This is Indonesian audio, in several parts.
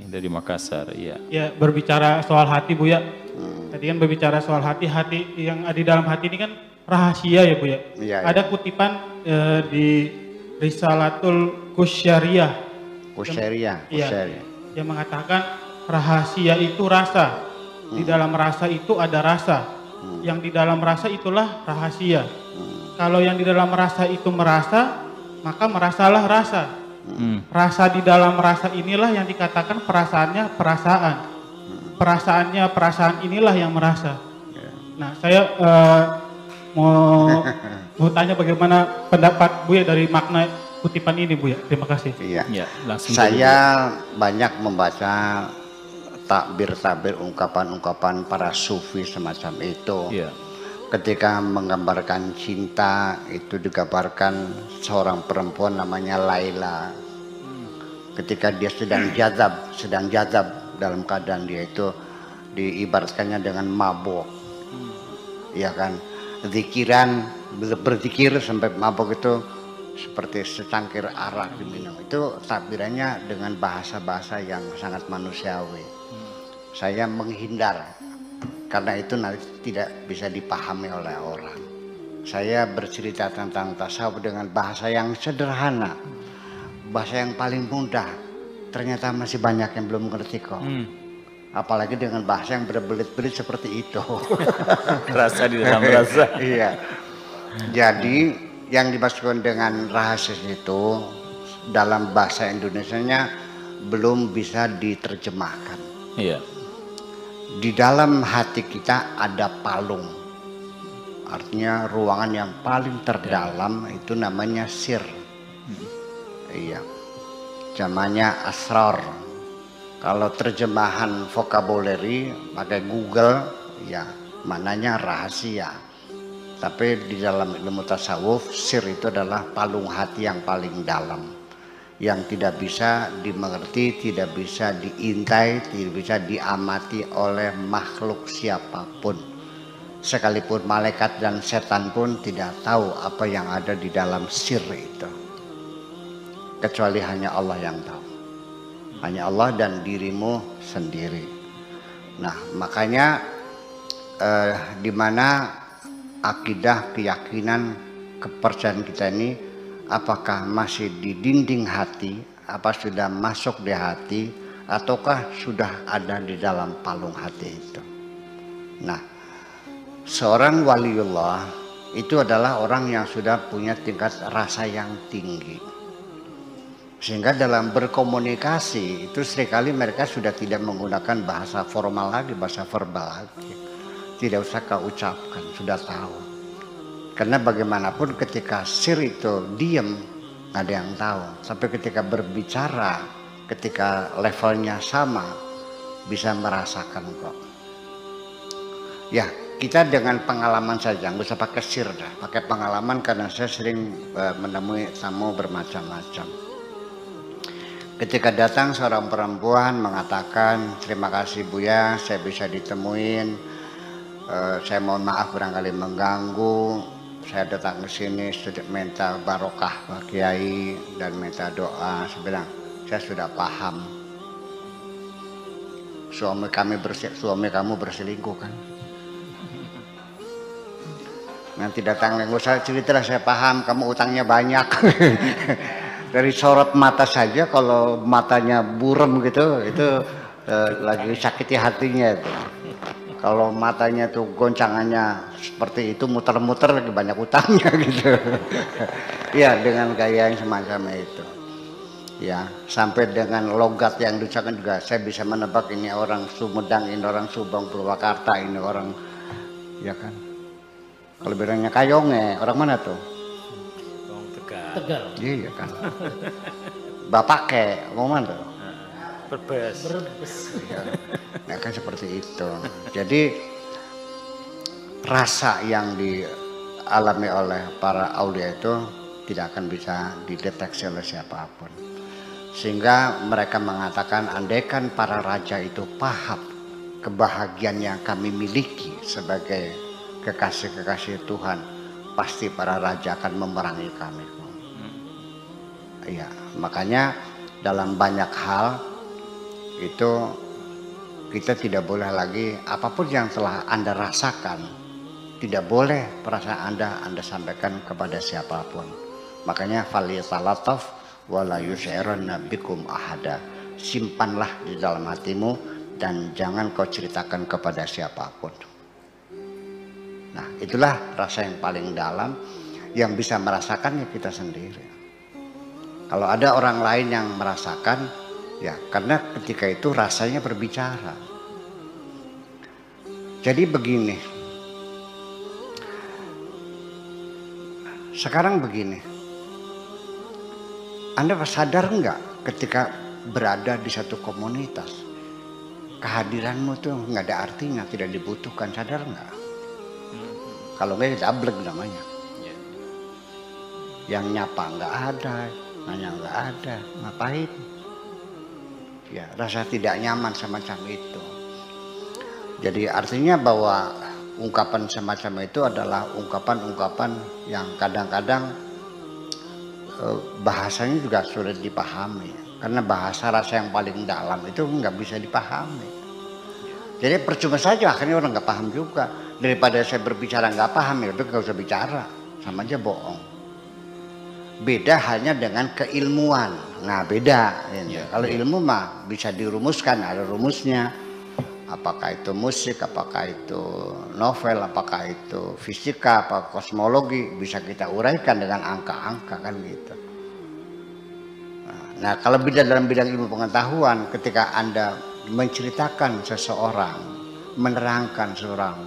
dari Makassar, iya. Ya, berbicara soal hati Bu ya. Tadi kan berbicara soal hati, hati yang ada di dalam hati ini kan rahasia ya Bu ya. Iya, Ada iya. kutipan di Risalatul Qusyariyah. Kusyaria, Iya, kusyaria. yang mengatakan rahasia itu rasa. Di dalam rasa itu ada rasa. Yang di dalam rasa itulah rahasia. Kalau yang di dalam rasa itu merasa, maka merasalah rasa. Rasa di dalam rasa inilah yang dikatakan perasaannya perasaan. Perasaannya perasaan inilah yang merasa. Nah, saya mau tanya bagaimana pendapat Bu ya dari makna kutipan ini Bu ya. Terima kasih. Iya. Ya, langsung Saya banyak membaca takbir-takbir ungkapan-ungkapan para sufi semacam itu. Iya. Ketika menggambarkan cinta itu digambarkan seorang perempuan namanya Laila. Ketika dia sedang jazab dalam keadaan dia itu diibaratkannya dengan mabuk. Iya kan? Zikiran, berzikir sampai mabuk itu seperti secangkir arak diminum. Itu takbirannya dengan bahasa-bahasa yang sangat manusiawi. Saya menghindar karena itu nanti tidak bisa dipahami oleh orang. Saya bercerita tentang tasawuf dengan bahasa yang sederhana, bahasa yang paling mudah. Ternyata masih banyak yang belum mengerti kok. Apalagi dengan bahasa yang berbelit-belit seperti itu. Rasa di dalam rasa. Iya. Jadi yang dimaksudkan dengan rahasia itu dalam bahasa Indonesianya belum bisa diterjemahkan. Iya. Di dalam hati kita ada palung. Artinya ruangan yang paling terdalam itu namanya sir. Iya. Namanya asrar. Kalau terjemahan vocabulary pakai Google, ya mananya rahasia. Tapi di dalam ilmu tasawuf, sir itu adalah palung hati yang paling dalam, yang tidak bisa dimengerti, tidak bisa diintai, tidak bisa diamati oleh makhluk siapapun. Sekalipun malaikat dan setan pun tidak tahu apa yang ada di dalam sir itu. Kecuali hanya Allah yang tahu. Hanya Allah dan dirimu sendiri. Nah, makanya di mana akidah, keyakinan, kepercayaan kita ini apakah masih di dinding hati, apa sudah masuk di hati, ataukah sudah ada di dalam palung hati itu. Nah, seorang waliullah itu adalah orang yang sudah punya tingkat rasa yang tinggi. Sehingga dalam berkomunikasi itu seringkali mereka sudah tidak menggunakan bahasa formal lagi, bahasa verbal lagi. Tidak usah kau ucapkan, sudah tahu. Karena bagaimanapun ketika sir itu diam, nggak ada yang tahu. Sampai ketika berbicara, ketika levelnya sama, bisa merasakan kok. Ya, kita dengan pengalaman saja, nggak usah pakai sir dah. Pakai pengalaman karena saya sering menemui tamu bermacam-macam. Ketika datang seorang perempuan mengatakan, terima kasih Buya, saya bisa ditemuin. Saya mohon maaf barangkali mengganggu. Saya datang ke sini sudah minta barokah Pak Kiai dan minta doa. Saya bilang, saya sudah paham. Suami kamu berselingkuh kan? Nanti datang nggak usah cerita lah, saya paham. Kamu utangnya banyak. Dari sorot mata saja kalau matanya buram gitu, itu lagi sakiti hatinya itu. Kalau matanya tuh goncangannya seperti itu muter-muter lagi banyak utangnya gitu. Ya dengan gaya yang semacam itu. Ya sampai dengan logat yang diucapkan juga saya bisa menebak ini orang Sumedang, ini orang Subang, Purwakarta, ini orang ya kan. Kalau bilangnya Kayonge, orang mana tuh? Tegal. Iya kan. Bapak ke, mau mana tuh? Berbes. Ya kan seperti itu. Jadi rasa yang dialami oleh para aulia itu tidak akan bisa dideteksi oleh siapapun. Sehingga mereka mengatakan andaikan para raja itu paham kebahagiaan yang kami miliki sebagai kekasih-kekasih Tuhan, pasti para raja akan memerangi kami. Iya, makanya dalam banyak hal itu kita tidak boleh lagi apapun yang telah Anda rasakan, tidak boleh perasaan Anda sampaikan kepada siapapun. Makanya faliyatalataf wala yus'iranna bikum ahada. Simpanlah di dalam hatimu dan jangan kau ceritakan kepada siapapun. Nah, itulah rasa yang paling dalam, yang bisa merasakannya kita sendiri. Kalau ada orang lain yang merasakan, ya karena ketika itu rasanya berbicara. Jadi begini, sekarang begini, Anda sadar nggak ketika berada di satu komunitas, kehadiranmu tuh nggak ada artinya, tidak dibutuhkan, sadar nggak? Kalau nggak dablek namanya. Yang nyapa nggak ada, nanya nggak ada, ngapain? Ya rasa tidak nyaman semacam itu. Jadi artinya bahwa ungkapan semacam itu adalah ungkapan-ungkapan yang kadang-kadang bahasanya juga sulit dipahami. Karena bahasa rasa yang paling dalam itu nggak bisa dipahami. Jadi percuma saja akhirnya orang nggak paham juga. Daripada saya berbicara nggak paham, ya udah nggak usah bicara, sama aja bohong. Beda hanya dengan keilmuan. Nah beda. Kalau ilmu mah bisa dirumuskan, ada rumusnya. Apakah itu musik, apakah itu novel, apakah itu fisika, apa kosmologi, bisa kita uraikan dengan angka-angka kan gitu. Nah kalau beda dalam bidang ilmu pengetahuan, ketika Anda menceritakan seseorang, menerangkan seorang,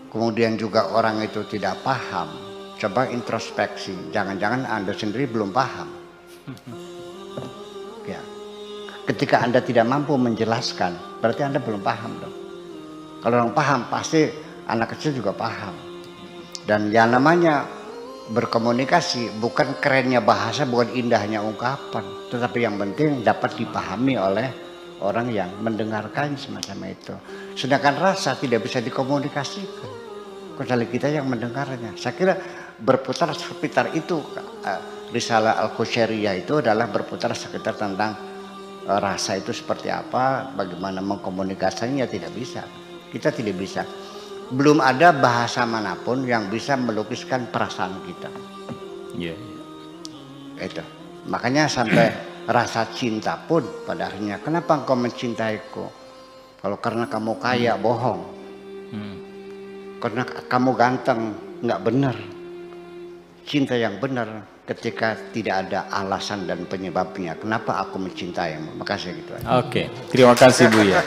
kemudian juga orang itu tidak paham, coba introspeksi, jangan-jangan Anda sendiri belum paham. Ya. Ketika Anda tidak mampu menjelaskan, berarti Anda belum paham dong. Kalau orang paham, pasti anak kecil juga paham. Dan yang namanya berkomunikasi, bukan kerennya bahasa, bukan indahnya ungkapan, tetapi yang penting dapat dipahami oleh orang yang mendengarkan semacam itu. Sedangkan rasa tidak bisa dikomunikasikan, kecuali kita yang mendengarnya. Saya kira berputar sekitar itu. Risalah Al-Qusyariyah itu adalah berputar sekitar tentang rasa itu seperti apa, bagaimana mengkomunikasinya. Tidak bisa, kita tidak bisa. Belum ada bahasa manapun yang bisa melukiskan perasaan kita. Itu makanya sampai rasa cinta pun pada akhirnya, kenapa engkau mencintaiku? Kalau karena kamu kaya, bohong. Karena kamu ganteng, nggak benar. Cinta yang benar ketika tidak ada alasan dan penyebabnya. Kenapa aku mencintaimu? Makasih gitu aja. Oke, terima kasih Bu ya.